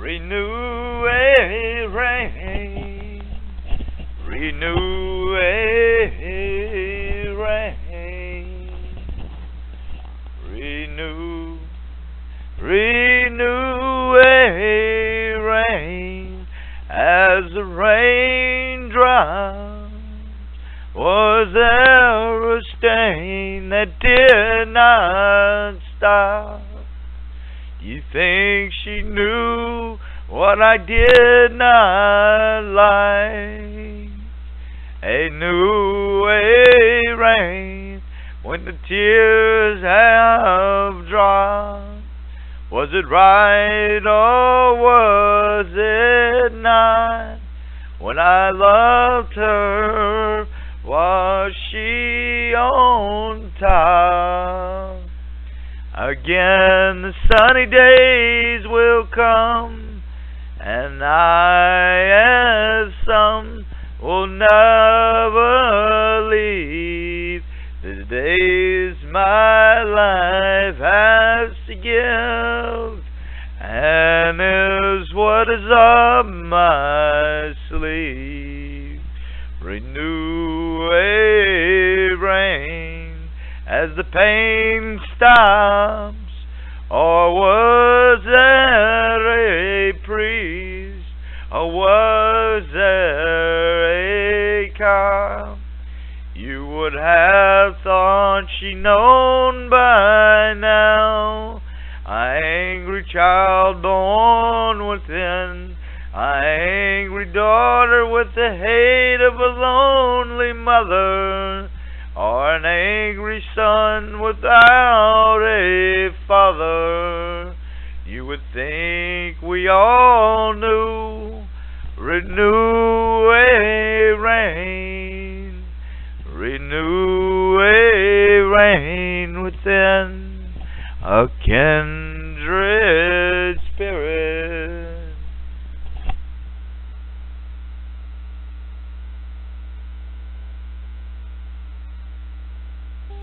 Renew a rain, renew a rain, renew a rain, as the raindrops. Was there a stain that did not stop? You think she knew what I did not like? A new rain when the tears have dropped. Was it right or was it not? When I loved her, was she on top? Again the sunny days will come, and I, as some, will never leave the days my life has to give, and is what is up my sleeve. Renew a rain as the pain stops, or was there a priest, or was there a cop? You would have thought she known by now. Angry child born within, angry daughter with the hate of a lonely mother, or an angry son without a father. You would think we all knew. Renew a rain, renew a rain within a kindred spirit.